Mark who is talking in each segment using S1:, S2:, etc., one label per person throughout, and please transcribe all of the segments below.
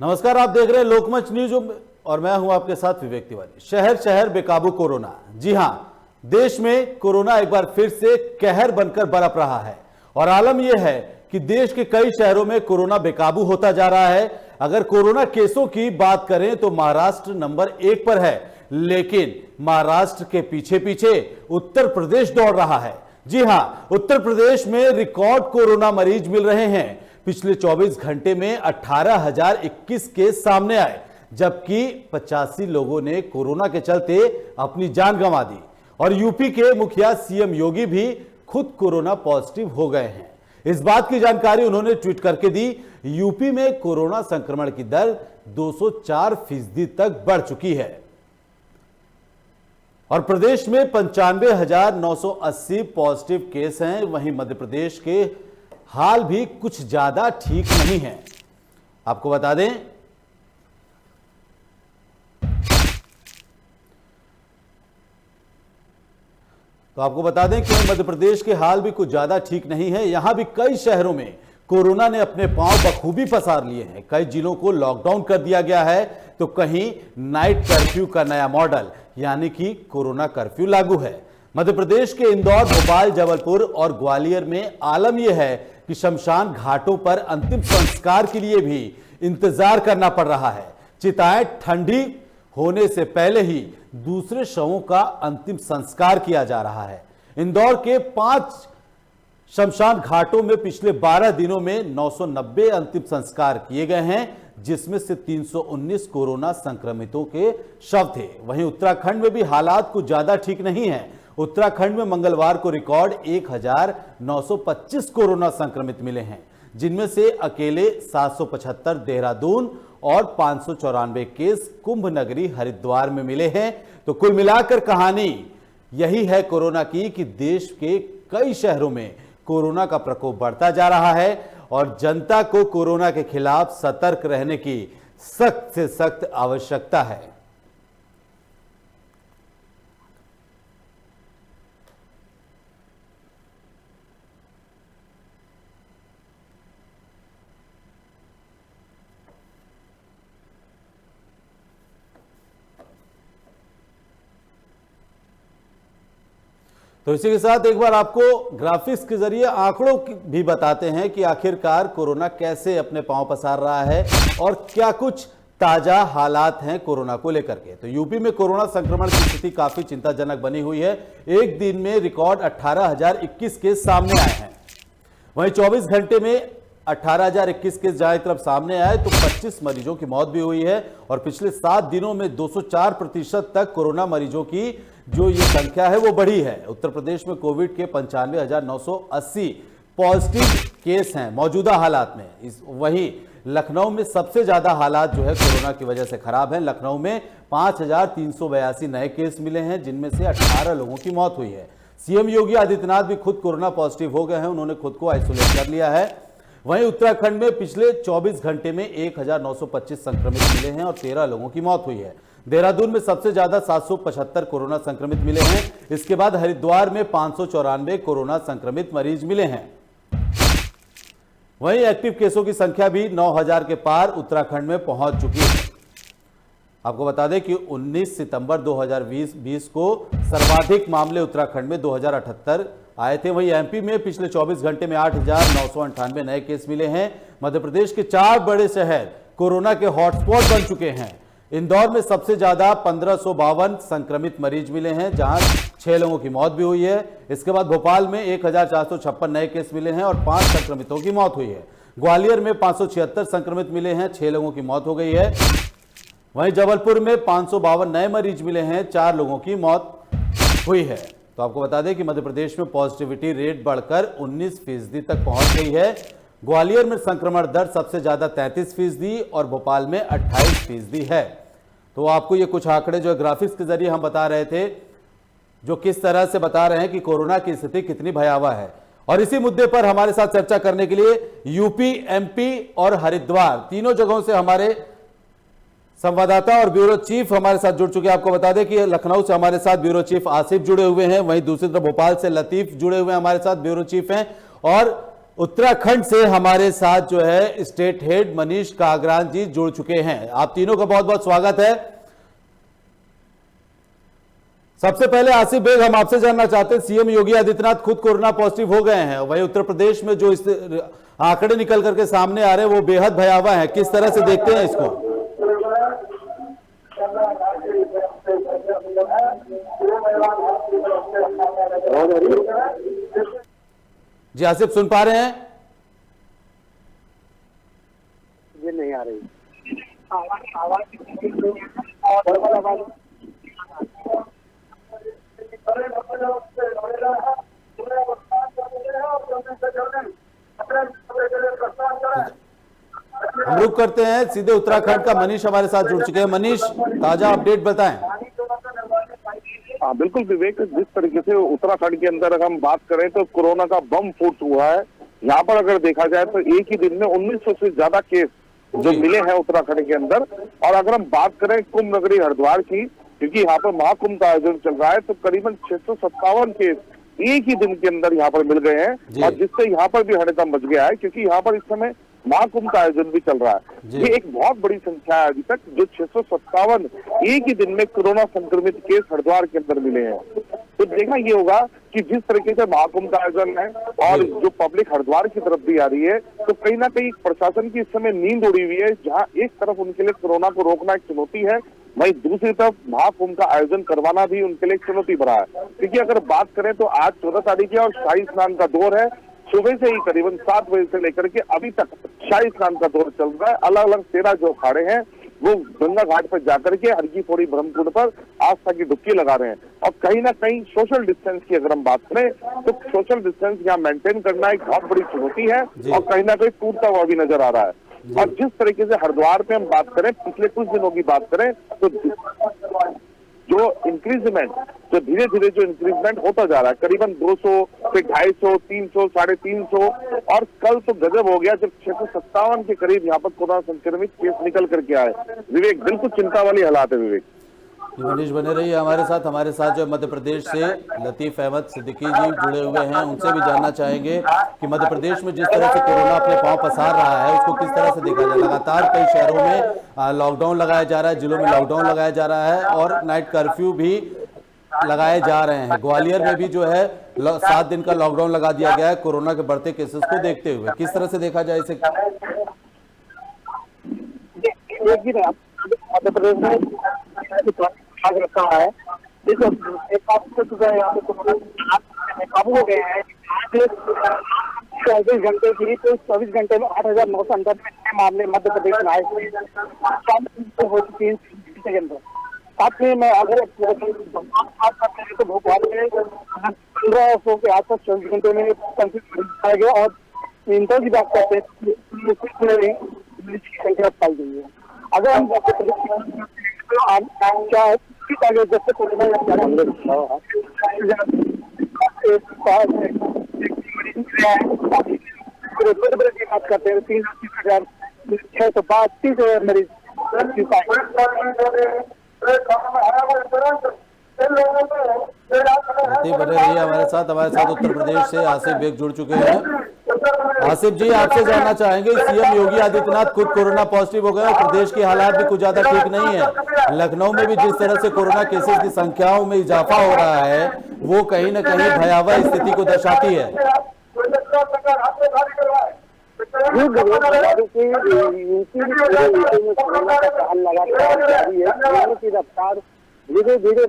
S1: नमस्कार, आप देख रहे हैं लोकमंच न्यूज और मैं हूं आपके साथ विवेक तिवारी। शहर शहर बेकाबू कोरोना। जी हां, देश में कोरोना एक बार फिर से कहर बनकर बरप रहा है और आलम यह है कि देश के कई शहरों में कोरोना बेकाबू होता जा रहा है। अगर कोरोना केसों की बात करें तो महाराष्ट्र नंबर 1 पर है, लेकिन महाराष्ट्र के पीछे पीछे उत्तर प्रदेश दौड़ रहा है। जी हां, उत्तर प्रदेश में रिकॉर्ड कोरोना मरीज मिल रहे हैं। पिछले 24 घंटे में 18,021 केस सामने आए, जबकि 85 लोगों ने कोरोना के चलते अपनी जान गंवा दी। और यूपी के मुखिया सीएम योगी भी खुद कोरोना पॉजिटिव हो गए हैं। इस बात की जानकारी उन्होंने ट्वीट करके दी। यूपी में कोरोना संक्रमण की दर 204% तक बढ़ चुकी है और प्रदेश में 95,980 पॉजिटिव केस हैं। वहीं मध्य प्रदेश के हाल भी कुछ ज्यादा ठीक नहीं है। आपको बता दें कि मध्य प्रदेश के हाल भी कुछ ज्यादा ठीक नहीं है। यहां भी कई शहरों में कोरोना ने अपने पांव बखूबी पसार लिए हैं। कई जिलों को लॉकडाउन कर दिया गया है, तो कहीं नाइट कर्फ्यू का नया मॉडल यानी कि कोरोना कर्फ्यू लागू है। मध्य प्रदेश के इंदौर, भोपाल, जबलपुर और ग्वालियर में आलम यह है कि शमशान घाटों पर अंतिम संस्कार के लिए भी इंतजार करना पड़ रहा है। चिताएं ठंडी होने से पहले ही दूसरे शवों का अंतिम संस्कार किया जा रहा है। इंदौर के 5 शमशान घाटों में पिछले 12 दिनों में 990 अंतिम संस्कार किए गए हैं, जिसमें से 319 कोरोना संक्रमितों के शव थे। वहीं उत्तराखंड में भी हालात कुछ ज्यादा ठीक नहीं है। उत्तराखंड में मंगलवार को रिकॉर्ड 1,925 कोरोना संक्रमित मिले हैं, जिनमें से अकेले 775 देहरादून और 594 केस कुंभ नगरी हरिद्वार में मिले हैं। तो कुल मिलाकर कहानी यही है कोरोना की कि देश के कई शहरों में कोरोना का प्रकोप बढ़ता जा रहा है और जनता को कोरोना के खिलाफ सतर्क रहने की सख्त से सख्त आवश्यकता है। तो इसी के साथ एक बार आपको ग्राफिक्स के जरिए आंकड़ों भी बताते हैं कि आखिरकार कोरोना कैसे अपने पांव पसार रहा है और क्या कुछ ताजा हालात हैं कोरोना को लेकर के। तो यूपी में कोरोना संक्रमण की स्थिति काफी चिंताजनक बनी हुई है। एक दिन में रिकॉर्ड 18,021 केस सामने आए हैं। वहीं 24 घंटे में 18,021 केस जहां तरफ सामने आए तो 25 मरीजों की मौत भी हुई है और पिछले 7 दिनों में 204% तक कोरोना मरीजों की जो ये संख्या है वो बढ़ी है। उत्तर प्रदेश में कोविड के 95,980 पॉजिटिव केस हैं मौजूदा हालात में। वहीं लखनऊ में सबसे ज्यादा हालात जो है कोरोना की वजह से खराब है। लखनऊ में 5,382 नए केस मिले हैं, जिनमें से 18 लोगों की मौत हुई है। सीएम योगी आदित्यनाथ भी खुद कोरोना पॉजिटिव हो गए हैं, उन्होंने खुद को आइसोलेट कर लिया है। वहीं उत्तराखंड में पिछले 24 घंटे में 1,925 संक्रमित मिले हैं और 13 लोगों की मौत हुई है। देहरादून में सबसे ज्यादा 775 कोरोना संक्रमित मिले हैं। इसके बाद हरिद्वार में 594 कोरोना संक्रमित मरीज मिले हैं। वहीं एक्टिव केसों की संख्या भी 9,000 के पार उत्तराखंड में पहुंच चुकी है। आपको बता दें कि 19 सितंबर 2020 को सर्वाधिक मामले उत्तराखंड में 2,078 आए थे। वहीं एमपी में पिछले 24 घंटे में 8,998 नए केस मिले हैं। मध्य प्रदेश के 4 बड़े शहर कोरोना के हॉटस्पॉट बन चुके हैं। इंदौर में सबसे ज्यादा 1552 संक्रमित मरीज मिले हैं, जहां 6 लोगों की मौत भी हुई है। इसके बाद भोपाल में 1,456 नए केस मिले हैं और 5 संक्रमितों की मौत हुई है। ग्वालियर में 576 संक्रमित मिले हैं, 6 लोगों की मौत हो गई है। वहीं जबलपुर में 552 नए मरीज मिले हैं, 4 लोगों की मौत हुई है। तो आपको बता दें कि मध्य प्रदेश में पॉजिटिविटी रेट बढ़कर 19% तक पहुंच गई है। ग्वालियर में संक्रमण दर सबसे ज्यादा 33% और भोपाल में 28% है। तो आपको ये कुछ आंकड़े जो ग्राफिक्स के जरिए हम बता रहे थे, जो किस तरह से बता रहे हैं कि कोरोना की स्थिति कितनी भयावह है। और इसी मुद्दे पर हमारे साथ चर्चा करने के लिए यूपी, एमपी और हरिद्वार तीनों जगहों से हमारे संवाददाता और ब्यूरो चीफ हमारे साथ जुड़ चुके हैं। आपको बता दें कि लखनऊ से हमारे साथ ब्यूरो चीफ आसिफ जुड़े हुए हैं, वहीं दूसरी तरफ भोपाल से लतीफ जुड़े हुए हैं, हमारे साथ ब्यूरो चीफ हैं। और उत्तराखंड से हमारे साथ जो है स्टेट हेड मनीष कागरान जी जुड़ चुके हैं। आप तीनों का बहुत बहुत स्वागत है। सबसे पहले आसिफ बेग, हम आपसे जानना चाहते हैं, सीएम योगी आदित्यनाथ खुद कोरोना पॉजिटिव हो गए हैं, वहीं उत्तर प्रदेश में जो इस आंकड़े निकल करके सामने आ रहे हैं वो बेहद भयावह है, किस तरह से देखते हैं इसको? जी आसिफ, सुन पा रहे हैं?
S2: ये नहीं आ रही
S1: हम रुक करते हैं, सीधे उत्तराखंड का मनीष हमारे साथ जुड़ चुके हैं। मनीष, ताजा अपडेट बताएं।
S2: हाँ बिल्कुल विवेक, जिस तरीके से उत्तराखंड के अंदर अगर हम बात करें तो कोरोना का बम फूट हुआ है। यहाँ पर अगर देखा जाए तो एक ही दिन में 1900 से ज्यादा केस जो मिले हैं उत्तराखंड के अंदर। और अगर हम बात करें कुंभ नगरी हरिद्वार की, क्योंकि यहाँ पर महाकुंभ का आयोजन चल रहा है, तो करीबन 657 केस एक ही दिन के अंदर यहाँ पर मिल गए हैं और जिससे यहाँ पर भी हड़कंप मच गया है, क्योंकि यहाँ पर इस समय महाकुंभ का आयोजन भी चल रहा है। ये एक बहुत बड़ी संख्या है अभी तक, जो 657 एक ही दिन में कोरोना संक्रमित केस हरिद्वार के अंदर मिले हैं। तो देखना ये होगा कि जिस तरीके से महाकुंभ का आयोजन है और जो पब्लिक हरिद्वार की तरफ भी आ रही है, तो कहीं ना कहीं प्रशासन की इस समय नींद उड़ी हुई है। जहाँ एक तरफ उनके लिए कोरोना को रोकना एक चुनौती है, वहीं दूसरी तरफ महाकुंभ का आयोजन करवाना भी उनके लिए एक चुनौती भरा है। क्योंकि अगर बात करें तो आज 14 तारीख है और शाही स्नान का दौर है। सुबह से ही करीबन 7 बजे से लेकर के अभी तक शाही स्नान का दौर चल रहा है। अलग अलग 13 जो अखाड़े हैं वो गंगा घाट पर जाकर के हरकी पौड़ी ब्रह्मकुंड पर आस्था की डुबकी लगा रहे हैं। और कहीं ना कहीं सोशल डिस्टेंस की अगर हम बात करें तो सोशल डिस्टेंस यहाँ मेंटेन करना एक बहुत बड़ी चुनौती है और कहीं ना कहीं टूटता हुआ भी नजर आ रहा है। और जिस तरीके से हरिद्वार पे हम बात करें, पिछले कुछ दिनों की बात करें तो जो इंक्रीजमेंट, जो धीरे धीरे जो इंक्रीजमेंट होता जा रहा है, करीबन 200 फिर 250, 300, 350 और कल तो गजब हो गया जब 657 के करीब यहाँ पर कोरोना संक्रमित केस निकल करके आए। विवेक, बिल्कुल चिंता वाली हालात है विवेक।
S1: मनीष बने रहिए हमारे साथ जो मध्य प्रदेश से लतीफ अहमद सिद्दीकी जी जुड़े हुए हैं, उनसे भी जानना चाहेंगे कि मध्य प्रदेश में जिस तरह से कोरोना अपने पांव पसार रहा है उसको किस तरह से देखा जाए। लगातार कई शहरों में लॉकडाउन लगाया जा रहा है, जिलों में लॉकडाउन लगाया जा रहा है और नाइट कर्फ्यू भी लगाए जा रहे हैं। ग्वालियर में भी जो है 7 दिन का लॉकडाउन लगा दिया गया है कोरोना के बढ़ते केसेस को देखते हुए। किस तरह से देखा जाए इसे?
S2: मध्य प्रदेश में रखा है, एक यहाँ पे काबू हो गए हैं। 24 घंटे की तो 24 घंटे में 8,998 मामले मध्य प्रदेश में आए हो चुकी है के अंदर। साथ में मैं अगर तो भोपाल में 1500 के आसपास 24 घंटे में पाया गया और इंटर की बात करते हैं संख्या पाई गई है। अगर हम जैसे कोरोना की बात करते हैं 3,632 मरीज
S1: बने रहिए हमारे साथ उत्तर प्रदेश से आसिफ बेग जुड़ चुके हैं। आसिफ जी, आपसे जानना चाहेंगे, सीएम योगी आदित्यनाथ खुद कोरोना पॉजिटिव हो गए और प्रदेश के हालात भी कुछ ज्यादा ठीक नहीं है। लखनऊ में भी जिस तरह से कोरोना केसेस की संख्याओं में इजाफा हो रहा है वो कहीं न कहीं भयावह स्थिति को दर्शाती है।
S2: रफ्तार धीरे धीरे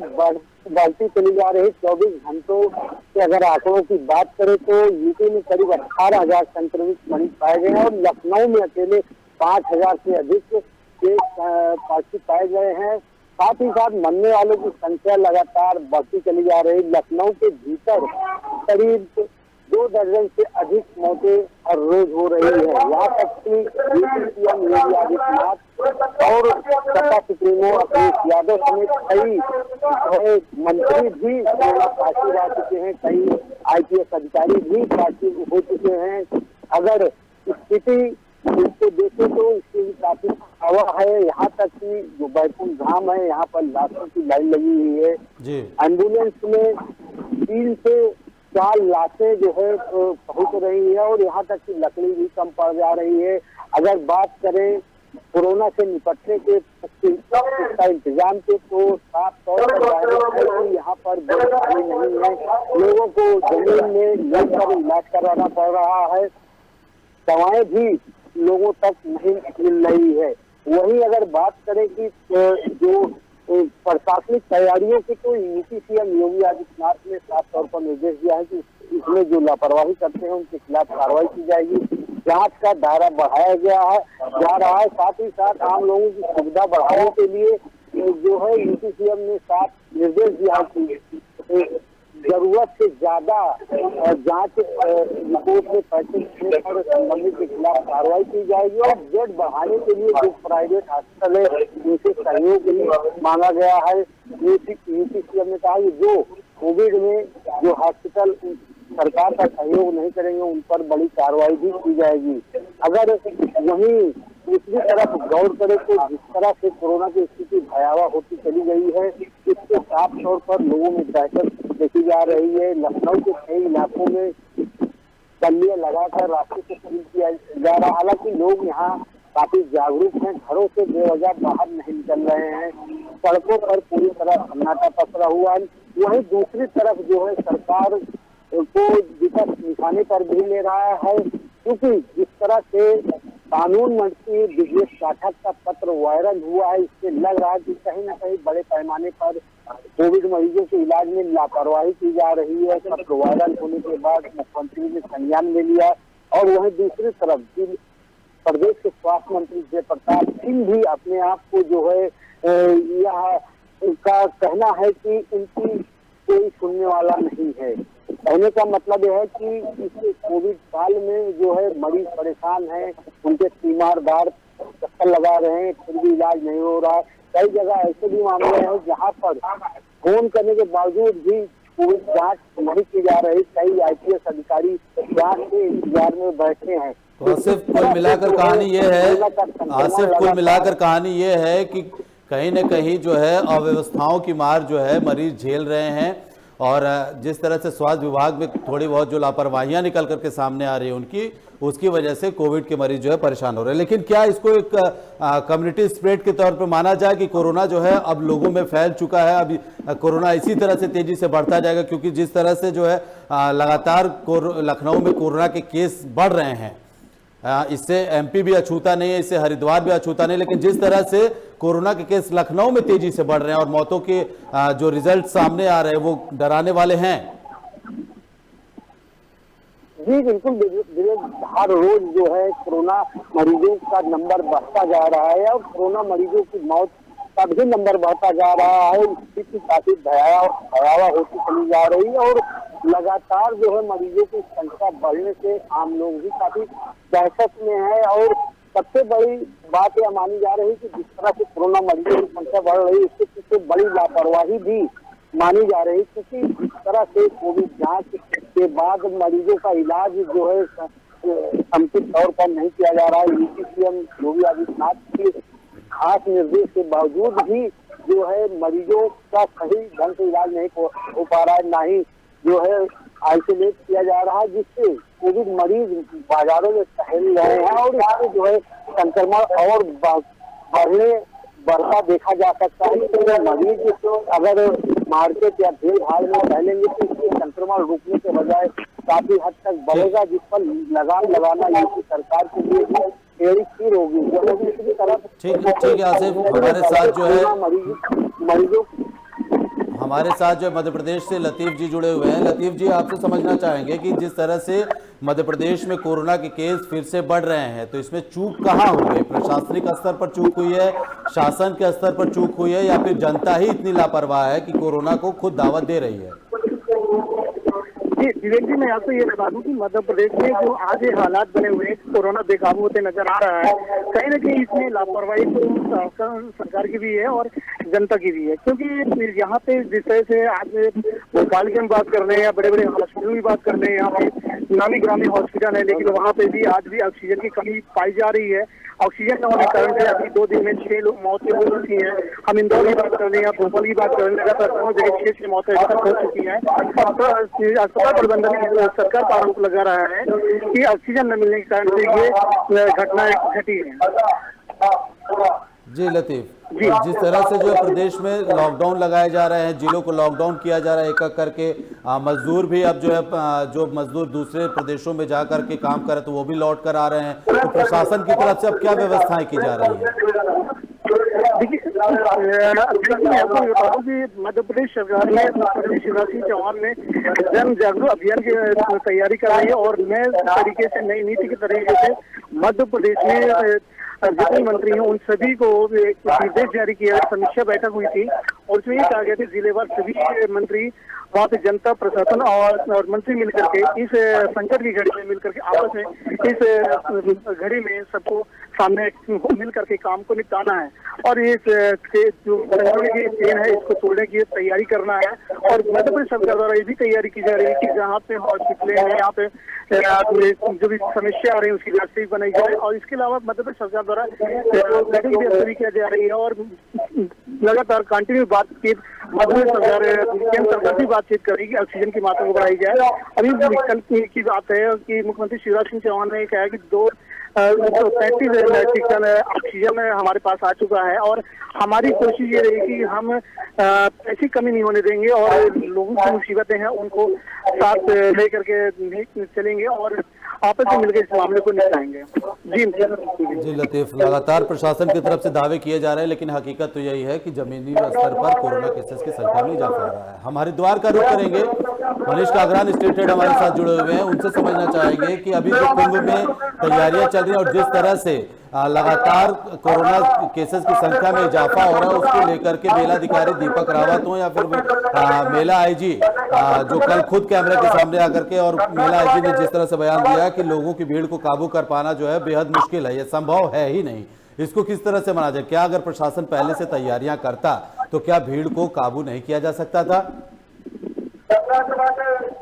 S2: बढ़ती चली जा रही। 24 घंटों के अगर आंकड़ों की बात करें तो यूपी में करीब 18,000 संक्रमित मरीज पाए गए हैं और लखनऊ में अकेले 5,000 से अधिक केस पॉजिटिव पाए गए हैं। साथ ही साथ मरने वालों की संख्या लगातार बढ़ती चली जा रही। लखनऊ के भीतर करीब 2 दर्जन से अधिक मौतें हर रोज हो रही है। यहाँ तक कि सीएम योगी आदित्यनाथ और सपा सुप्रीमो अखिलेश यादव समेत कई मंत्री भी कोरोना पॉजिटिव आ चुके हैं, कई आईपीएस अधिकारी भी पॉजिटिव हो चुके हैं। अगर स्थिति इसको देखें तो इसकी काफी हवा है। यहाँ तक कि जो बैकुंठ धाम है यहाँ पर लाखों की लाइन लगी हुई है। एम्बुलेंस में 3 से
S3: 4 लाशें जो है पहुंच रही है और यहाँ तक कि लकड़ी भी कम पड़ जा रही है। अगर बात करें कोरोना से निपटने के इसका इंतजाम के, तो साफ तौर पर जाहिर है कि यहाँ पर बेड खाली नहीं है। लोगों को जमीन में लेकर इलाज करवाना पड़ रहा है, दवाएं भी लोगों तक नहीं मिल रही है। वहीं अगर बात करें कि जो प्रशासनिक तैयारियों की, तो यूपी सीएम योगी आदित्यनाथ ने साफ तौर पर निर्देश दिया है कि इसमें जो लापरवाही करते हैं उनके खिलाफ कार्रवाई की जाएगी। जांच का दायरा बढ़ाया जा रहा है। साथ ही साथ आम लोगों की सुविधा बढ़ाने के लिए जो है यूपी सीएम ने साफ निर्देश दिया कि जरूरत से ज्यादा जांच रिपोर्ट में पैसे देने पर संबंधित के खिलाफ कार्रवाई की जाएगी और बेड बढ़ाने के लिए जो प्राइवेट हॉस्पिटल है उनसे सहयोग भी मांगा गया है। यूपी सीएम ने कहा कि जो कोविड में जो हॉस्पिटल सरकार का सहयोग नहीं करेंगे उन पर बड़ी कार्रवाई भी की जाएगी। अगर वहीं दूसरी तरफ गौर करें तो जिस तरह से कोरोना की स्थिति भयावह होती चली गई है, इससे साफ तौर पर लोगों में दहशत देखी जा रही है। लखनऊ के कई इलाकों में बल्लियां लगाकर रास्ते से सील किया जा रहा है। हालांकि लोग यहाँ काफी जागरूक हैं, घरों से बेवजह बाहर नहीं निकल रहे हैं, सड़कों पर पूरी तरह सन्नाटा पसरा हुआ है। वहीं दूसरी तरफ जो है सरकार को विपक्ष निशाने पर भी ले रहा है, क्योंकि जिस तरह से कानून मंत्री ब्रजेश पाठक का पत्र वायरल हुआ है, इससे लग रहा है कि कहीं न कहीं बड़े पैमाने पर कोविड मरीजों के इलाज में लापरवाही की जा रही है। पत्र वायरल होने के बाद मुख्यमंत्री ने संज्ञान में लिया और वहीं दूसरी तरफ प्रदेश के स्वास्थ्य मंत्री जय प्रताप सिंह भी अपने आप को जो है यह उनका कहना है कि उनकी कोई सुनने वाला नहीं है। कहने का मतलब यह है कि इस कोविड काल में जो है मरीज परेशान है, उनके तीमारदार चक्कर लगा रहे हैं, फिर भी इलाज नहीं हो रहा है। कई जगह ऐसे भी मामले हैं जहां पर फोन करने के बावजूद भी कोविड जांच नहीं की जा रही। कई आईपीएस अधिकारी जांच के इंतजार में बैठे हैं।
S1: तो आसिफ, कुल मिलाकर कहानी ये है कि कहीं न कहीं जो है अव्यवस्थाओं की मार जो है मरीज झेल रहे हैं और जिस तरह से स्वास्थ्य विभाग में थोड़ी बहुत जो लापरवाहियां निकल करके सामने आ रही है उसकी वजह से कोविड के मरीज जो है परेशान हो रहे हैं। लेकिन क्या इसको एक कम्युनिटी स्प्रेड के तौर पर माना जाए कि कोरोना जो है अब लोगों में फैल चुका है, अभी कोरोना इसी तरह से तेजी से बढ़ता जाएगा? क्योंकि जिस तरह से जो है लगातार लखनऊ में कोरोना के केस बढ़ रहे हैं, इससे एमपी भी अछूता नहीं है, इससे हरिद्वार भी अछूता नहीं, लेकिन जिस तरह से कोरोना के केस लखनऊ में तेजी से बढ़ रहे हैं और मौतों के जो रिजल्ट सामने आ रहे हैं वो डराने वाले हैं।
S3: जी बिल्कुल, हर रोज जो है कोरोना मरीजों का नंबर बढ़ता जा रहा है और कोरोना मरीजों की मौत का भी नंबर बढ़ता जा रहा है। स्थिति काफी भयावह होती चली जा रही है और लगातार जो है मरीजों की संख्या बढ़ने से आम लोग भी काफी दहशत में है। और सबसे बड़ी बात यह मानी जा रही है कि जिस तरह से कोरोना मरीजों की संख्या बढ़ रही है इसके पीछे बड़ी लापरवाही भी मानी जा रही है, क्योंकि जिस तरह से कोविड जांच के बाद मरीजों का इलाज जो है समुचित तौर पर नहीं किया जा रहा है। यूपी सीएम योगी आदित्यनाथ के खास निर्देश के बावजूद भी जो है मरीजों का सही ढंग से इलाज नहीं हो पा रहा है, ना ही जो है आइसोलेट किया जा रहा है, जिससे कोविड मरीज बाजारों में टहल रहे हैं और इससे जो है संक्रमण और बढ़ता देखा जा सकता है। तो मरीज अगर मार्केट या भीड़ भाड़ में टहलेंगे तो इससे संक्रमण रुकने के बजाय काफी हद तक बढ़ेगा, जिस पर लगाम लगाना यूपी सरकार के लिए भी खीर होगी। दूसरी तरफ
S1: ठीक है आसिफ, हमारे साथ जो मध्य प्रदेश से लतीफ जी जुड़े हुए हैं। लतीफ जी, आपसे समझना चाहेंगे कि जिस तरह से मध्य प्रदेश में कोरोना के केस फिर से बढ़ रहे हैं तो इसमें चूक कहाँ हुई है? प्रशासनिक स्तर पर चूक हुई है, शासन के स्तर पर चूक हुई है, या फिर जनता ही इतनी लापरवाह है कि कोरोना को खुद दावत दे रही है?
S4: जी विवेक जी, मैं आपको ये बता दूं कि मध्य प्रदेश में जो आज ये हालात बने हुए हैं, कोरोना बेकाबू होते नजर आ रहा है। कहीं न कहीं इसमें लापरवाही तो सरकार की भी है और जनता की भी है, क्योंकि यहाँ पे जिस तरह से आज भोपाल की हम बात कर रहे हैं या बड़े बड़े हॉस्पिटल की बात कर रहे हैं, यहाँ पे नामी ग्रामी हॉस्पिटल है, लेकिन वहाँ पे भी आज भी ऑक्सीजन की कमी पाई जा रही है। ऑक्सीजन न होने के कारण से अभी 2 दिन में 6 लोग मौतें हो चुकी हैं। हम इंदौर की बात कर रहे हैं या भोपाल की बात कर रहे हैं, लगातार 2 जगह 6 मौतें अब तक हो चुकी हैं। अस्पताल प्रबंधन सरकार पर आरोप लगा रहा है कि ऑक्सीजन न मिलने के कारण से ये घटनाएं घटी है।
S1: जी लतीफ, जिस तरह से जो प्रदेश में लॉकडाउन लगाए जा रहे हैं, जिलों को लॉकडाउन किया जा रहा है एक एक करके, मजदूर भी अब जो है जो मजदूर दूसरे प्रदेशों में जा करके काम करे तो वो भी लौट कर आ रहे हैं, तो प्रशासन की तरफ से अब क्या व्यवस्थाएं की जा रही है?
S4: देखिए, मैं आपको बता दूं कि मध्य प्रदेश सरकार ने मुख्यमंत्री शिवराज सिंह चौहान ने जन जागरूक अभियान की तैयारी कर रही है और नए तरीके से, नई नीति के तरीके से मध्य प्रदेश में जितने मंत्री हैं उन सभी को एक निर्देश जारी किया। समीक्षा बैठक हुई थी और उसमें ये कहा गया कि जिलेवार सभी मंत्री वहाँ पे जनता, प्रशासन और मंत्री मिलकर के इस संकट की घड़ी में मिलकर के आपस में इस घड़ी में सबको सामने मिल करके काम को निपटाना है और इस जो की चेन है इसको तोड़ने की तैयारी करना है। और मध्य प्रदेश सरकार द्वारा ये भी तैयारी की जा रही है कि जहाँ पे हॉस्पिटल है, यहाँ पे जो भी समस्या आ रही है उसकी व्यवस्था बनाई जाए। और इसके अलावा मध्य प्रदेश सरकार द्वारा बैठक भी किया जा रही है और लगातार कंटिन्यू बातचीत मध्य प्रदेश सरकार, केंद्र सरकार भी बातचीत करेगी, ऑक्सीजन की मात्रा को बढ़ाई जाए। अभी कल की बात है कि मुख्यमंत्री शिवराज सिंह चौहान ने कहा कि 235 मैट्रिक टन ऑक्सीजन हमारे पास आ चुका है और हमारी कोशिश ये रहेगी कि हम ऐसी कमी नहीं होने देंगे और लोगों की मुसीबतें हैं उनको साथ लेकर के चलेंगे और आपस में मिलकर इस मामले को निपटाएंगे।
S1: जी लतीफ, लगातार प्रशासन की तरफ से दावे किए जा रहे हैं, लेकिन हकीकत तो यही है कि जमीनी स्तर पर कोरोना केसेस की संख्या में इजाफा हो रहा है। हम हरिद्वार का रुख करेंगे, मनीष कागरान स्टेट हेड हमारे साथ जुड़े हुए हैं, उनसे समझना चाहेंगे कि अभी जो कुंभ में तैयारियां चल रही हैं और जिस तरह से लगातार कोरोना केसेस की संख्या में इजाफा हो रहा है उसको लेकर के मेलाधिकारी दीपक रावत हो या फिर मेला आईजी जो कल खुद कैमरे के सामने आकर के और मेला आईजी ने जिस तरह से बयान दिया कि लोगों की भीड़ को काबू कर पाना जो है बेहद मुश्किल है, ये संभव है ही नहीं, इसको किस तरह से माना जाए? क्या अगर प्रशासन पहले से तैयारियां करता तो क्या भीड़ को काबू नहीं किया जा सकता था?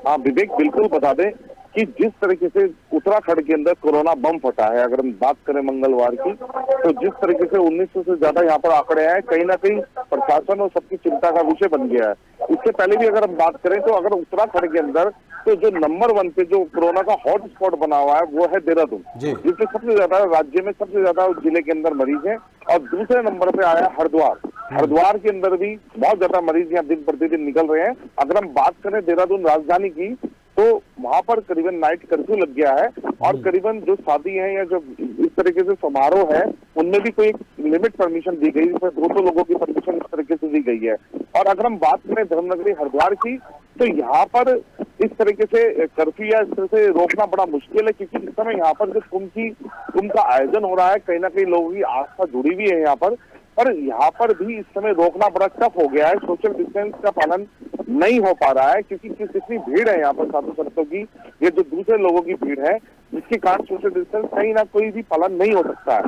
S2: हाँ विवेक, बिल्कुल बता दें कि जिस तरीके से उत्तराखंड के अंदर कोरोना बम फटा है, अगर हम बात करें मंगलवार की, तो जिस तरीके से 1900 से ज्यादा यहाँ पर आंकड़े हैं, कहीं ना कहीं प्रशासन और सबकी चिंता का विषय बन गया है। इससे पहले भी अगर हम बात करें तो अगर उत्तराखंड के अंदर तो जो नंबर 1 पे जो कोरोना का हॉट स्पॉट बना हुआ है वो है देहरादून, जिसमें सबसे ज्यादा राज्य में सबसे ज्यादा जिले के अंदर मरीज हैं। और दूसरे नंबर पे आया हरिद्वार के अंदर भी बहुत ज्यादा मरीज यहाँ दिन प्रतिदिन निकल रहे हैं। अगर हम बात करें देहरादून राजधानी की तो वहां पर करीबन नाइट कर्फ्यू लग गया है और करीबन जो शादी है या जो इस तरीके से समारोह है उनमें भी कोई एक लिमिट परमिशन दी गई, जिसमें 200 लोगों की परमिशन इस तरीके से दी गई है। और अगर हम बात करें धर्मनगरी हरिद्वार की तो यहाँ पर इस तरीके से कर्फ्यू या इस तरह से रोकना बड़ा मुश्किल है, क्योंकि इस समय यहाँ पर जो कुंभ का आयोजन हो रहा है कहीं ना कहीं लोगों की आस्था जुड़ी हुई है यहाँ पर यहाँ पर भी इस समय रोकना बड़ा टफ हो गया है। सोशल डिस्टेंस का पालन नहीं हो पा रहा है क्योंकि कितनी भीड़ है यहाँ पर साधु संतों की, ये जो दूसरे लोगों की भीड़ है, जिसके कारण सोशल डिस्टेंस कहीं ना कोई भी पालन नहीं हो सकता है।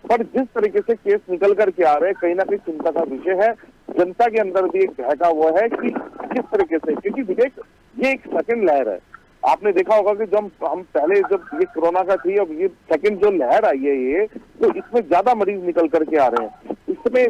S2: पर जिस तरीके से केस निकल करके आ रहे हैं कहीं ना कहीं चिंता का विषय है। जनता के अंदर भी एक बहका वो है कि किस तरीके से, क्योंकि विवेक ये एक सेकंड लहर है। आपने देखा होगा कि जब हम पहले जब ये कोरोना का थी, अब ये सेकंड जो लहर आई है ये, तो इसमें ज्यादा मरीज निकल करके आ रहे हैं। इसमें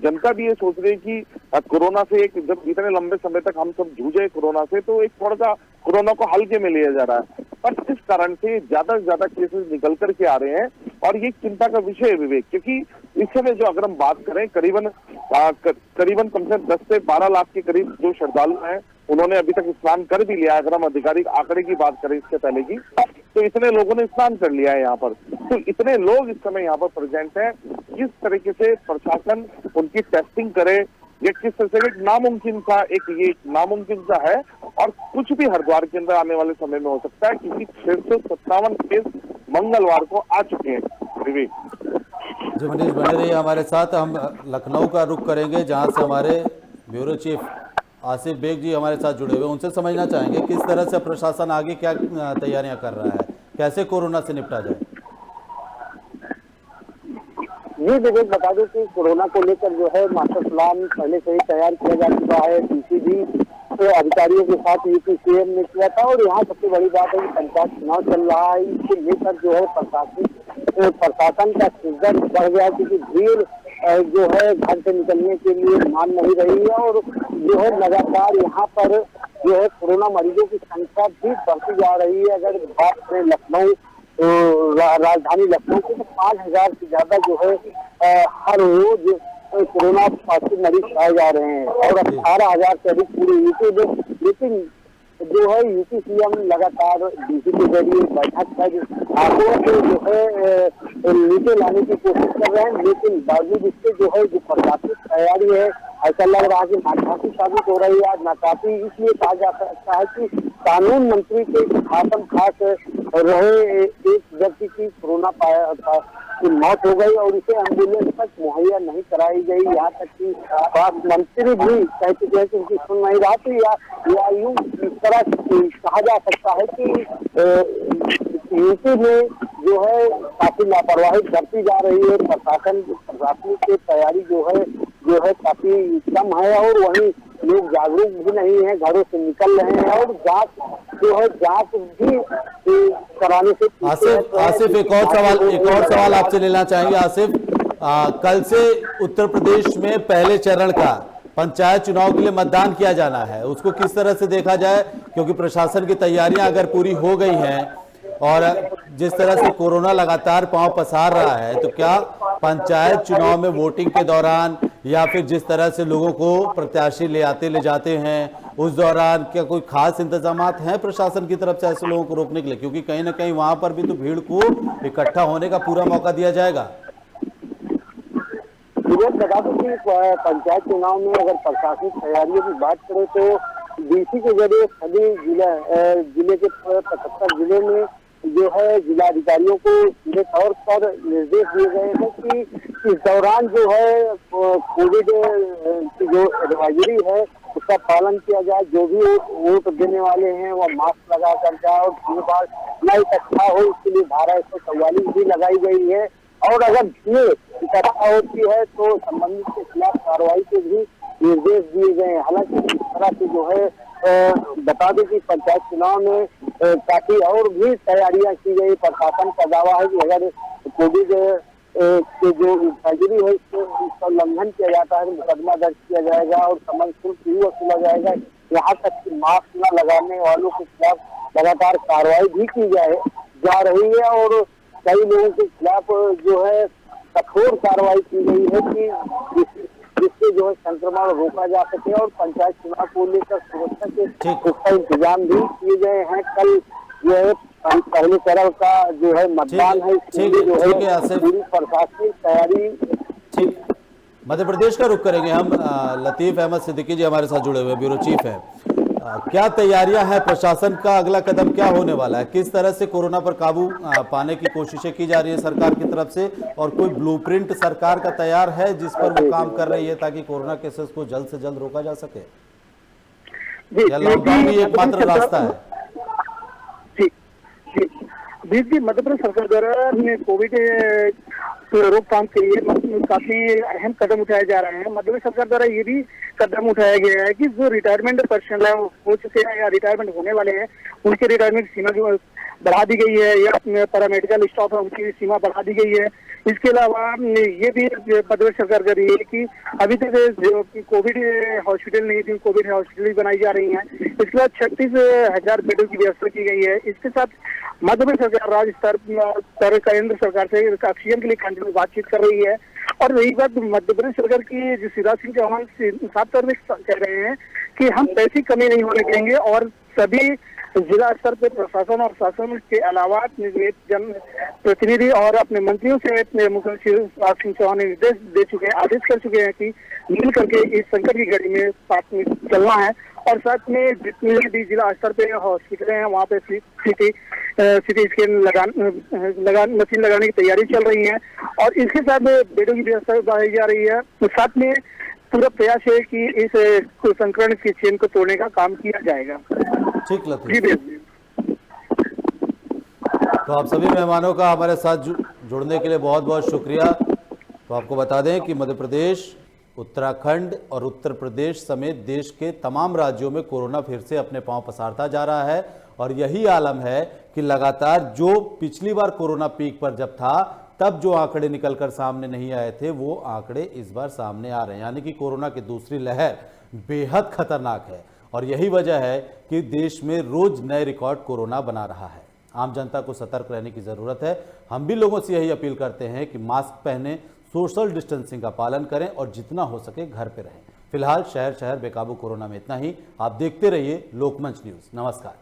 S2: जनता भी ये सोच रही है कि कोरोना से एक जब इतने लंबे समय तक हम सब जूझे कोरोना से, तो एक थोड़ा सा कोरोना को हल्के में लिया जा रहा है। पर इस कारण से ज्यादा से ज्यादा केसेस निकल करके आ रहे हैं और ये चिंता का विषय है विवेक, क्योंकि इस समय जो अगर हम बात करें करीबन कम से कम 10 से 12 लाख के करीब जो श्रद्धालु हैं उन्होंने अभी तक स्नान कर भी लिया है। अगर हम आधिकारिक आंकड़े की बात करें इससे पहले की, तो इतने लोगों ने स्नान कर लिया है यहाँ पर। तो इतने लोग इस समय यहाँ पर प्रेजेंट हैं, किस तरीके से प्रशासन उनकी टेस्टिंग करे ये किस तरह से ये नामुमकिन सा है। और कुछ भी हरिद्वार के अंदर आने वाले समय में हो सकता है, क्योंकि 657 केस मंगलवार को आ चुके हैं। विवेक
S1: जी मनीष बने रहिए हमारे साथ। हम लखनऊ का रुख करेंगे जहां से हमारे ब्यूरो चीफ आसिफ बेग जी हमारे साथ जुड़े हुए, उनसे समझना चाहेंगे किस तरह से प्रशासन आगे क्या तैयारियां कर रहा है, कैसे कोरोना से निपटा जाए।
S3: जी विवेक, बता दूं कि कोरोना को लेकर जो है मास्टर प्लान पहले से ही तैयार किया जा चुका है। डीसी भी अधिकारियों के साथ यूपी सीएम ने किया था। और यहाँ सबसे बड़ी बात है कि पंचायत चुनाव चल रहा है, इसको लेकर जो है प्रशासन का शिद्दत बढ़ गया, क्योंकि भीड़ जो है घर से निकलने के लिए मान नहीं रही है। और जो है लगातार यहाँ पर जो है कोरोना मरीजों की संख्या भी बढ़ती जा रही है। अगर बात करें लखनऊ, राजधानी लखनऊ के, तो 5,000 से ज्यादा जो है हर रोज कोरोना पॉजिटिव मरीज पाए जा रहे हैं और 18,000 से अधिक पूरे यूपी में। लेकिन जो है यूपी सीएम लगातार डीसी के जरिए बैठक कर आंकड़ों को जो है नीचे लाने की कोशिश कर रहे हैं। लेकिन बावजूद इसके जो है जो प्रशासनिक तैयारी है, ऐसा लग रहा है कि नाकाफी साबित हो रही है। आज नाकाफी इसलिए कहा जा सकता है कि कानून मंत्री के खासम खास रहे एक व्यक्ति की कोरोना की मौत हो गई और उसे एम्बुलेंस तक मुहैया नहीं कराई गई। यहाँ तक कि स्वास्थ्य मंत्री भी कह चुके हैं कि उनकी सुन नहीं रहा थी। या यूं इस तरह कहा जा सकता है कि यूपी में जो है काफी लापरवाही बढ़ती जा रही है। प्रशासनिक की तैयारी जो है काफी कम है और वहीं लोग जागरूक भी नहीं है, घरों से निकल रहे हैं और जांच भी कराने से।
S1: आसिफ एक और सवाल आपसे लेना चाहेंगे। आसिफ, कल से उत्तर प्रदेश में पहले चरण का पंचायत चुनाव के लिए मतदान किया जाना है, उसको किस तरह से देखा जाए? क्योंकि प्रशासन की तैयारियां अगर पूरी हो गई हैं और जिस तरह से कोरोना लगातार पांव पसार रहा है, तो क्या पंचायत चुनाव में वोटिंग के दौरान या फिर जिस तरह से लोगों को प्रत्याशी ले जाते हैं उस दौरान क्या कोई खास इंतजामात हैं प्रशासन की तरफ से ऐसे लोगों को रोकने के लिए? क्योंकि कहीं ना कहीं वहां पर भी तो भीड़ को इकट्ठा होने का पूरा मौका दिया जाएगा।
S3: बता दूं कि पंचायत चुनाव में अगर प्रशासनिक तैयारियों की बात करें तो डीसी के जरिए सभी जिले के 75 जिले में जो है जिलाधिकारियों को सीधे तौर पर निर्देश दिए गए हैं कि इस दौरान जो है कोविड की जो एडवाइजरी है उसका पालन किया जाए। जो भी वोट देने वाले हैं वह मास्क लगा कर जाए और भीड़ न इकट्ठा हो, इसके लिए धारा 144 भी लगाई गई है। और अगर भीड़ इकट्ठा होती है तो संबंधित के खिलाफ कार्रवाई के भी निर्देश दिए गए हैं। हालांकि इस तरह से जो है बता दें कि पंचायत चुनाव में काफी और भी तैयारियां की गई। प्रशासन का दावा है कि अगर कोविड के जो एडवाइजरी है इसका उल्लंघन किया जाता है तो मुकदमा दर्ज किया जाएगा और समन शुल्क भी वसूला जाएगा। यहाँ तक कि मास्क न लगाने वालों के खिलाफ लगातार कार्रवाई भी की जा रही है और कई लोगों के खिलाफ जो है कठोर कार्रवाई की गई है कि जिससे जो है संक्रमण रोका जा सके। और पंचायत चुनाव को लेकर सुरक्षा के पुख्ता इंतजाम भी किए गए हैं। कल जो है पहले चरण का जो है मतदान है, इसके लिए जो है पूरी प्रशासनिक तैयारी।
S1: ठीक, मध्य प्रदेश का रुख करेंगे हम। लतीफ अहमद सिद्दीकी जी हमारे साथ जुड़े हुए, ब्यूरो चीफ है। क्या तैयारियां हैं प्रशासन का? अगला कदम क्या होने वाला है? किस तरह से कोरोना पर काबू पाने की कोशिशें की जा रही है सरकार की तरफ से? और कोई ब्लूप्रिंट सरकार का तैयार है जिस पर वो काम कर रही है ताकि कोरोना केसेस को जल्द से जल्द रोका जा सके? या लॉकडाउन ही एकमात्र रास्ता है?
S4: जी, मध्य प्रदेश सरकार द्वारा कोविड रोकथाम के लिए काफी अहम कदम उठाए जा रहे हैं। मध्य प्रदेश सरकार द्वारा ये भी कदम उठाया गया है कि जो रिटायरमेंट पर्सन हो चुके हैं या रिटायरमेंट होने वाले हैं उनके रिटायरमेंट सीमा जो बढ़ा दी गई है या पैरामेडिकल स्टाफ है उनकी सीमा बढ़ा दी गई है। इसके अलावा ये भी मध्य प्रदेश सरकार कर रही है कि अभी तक जो कोविड हॉस्पिटल नहीं थी, कोविड हॉस्पिटल बनाई जा रही है। इसके बाद 36,000 बेडों की व्यवस्था की गई है। इसके साथ मध्य प्रदेश सरकार राज्य स्तर पर केंद्र सरकार से ऑक्सीजन के लिए कंटिन्यू बातचीत कर रही है। और रही बात मध्य प्रदेश सरकार की, जो शिवराज सिंह चौहान साफ तौर पर कह रहे हैं कि हम पैसे कमी नहीं होने देंगे और सभी जिला स्तर पर प्रशासन और शासन के अलावा जन प्रतिनिधि और अपने मंत्रियों से मुख्यमंत्री शिवराज सिंह चौहान ने निर्देश दे चुके हैं, आदेश कर चुके हैं कि मिल करके इस संकट की घड़ी में साथ में चलना है। और साथ में जितने भी जिला स्तर पे हॉस्पिटल हैं वहाँ पे सीटी स्कैन मशीन लगाने की तैयारी चल रही है और इसके साथ बेडों की व्यवस्था बढ़ाई जा रही है। तो साथ में पूरा प्रयास है कि इस संक्रमण की चेन को तोड़ने का काम किया जाएगा।
S1: ठीक लतीफ, तो आप सभी मेहमानों का हमारे साथ जुड़ने के लिए बहुत बहुत शुक्रिया। तो आपको बता दें कि मध्य प्रदेश, उत्तराखंड और उत्तर प्रदेश समेत देश के तमाम राज्यों में कोरोना फिर से अपने पांव पसारता जा रहा है और यही आलम है कि लगातार जो पिछली बार कोरोना पीक पर जब था तब जो आंकड़े निकलकर सामने नहीं आए थे वो आंकड़े इस बार सामने आ रहे हैं, यानी कि कोरोना की दूसरी लहर बेहद खतरनाक है और यही वजह है कि देश में रोज नए रिकॉर्ड कोरोना बना रहा है। आम जनता को सतर्क रहने की जरूरत है। हम भी लोगों से यही अपील करते हैं कि मास्क पहने, सोशल डिस्टेंसिंग का पालन करें और जितना हो सके घर पे रहें। फिलहाल शहर बेकाबू कोरोना में इतना ही। आप देखते रहिए लोकमंच न्यूज। नमस्कार।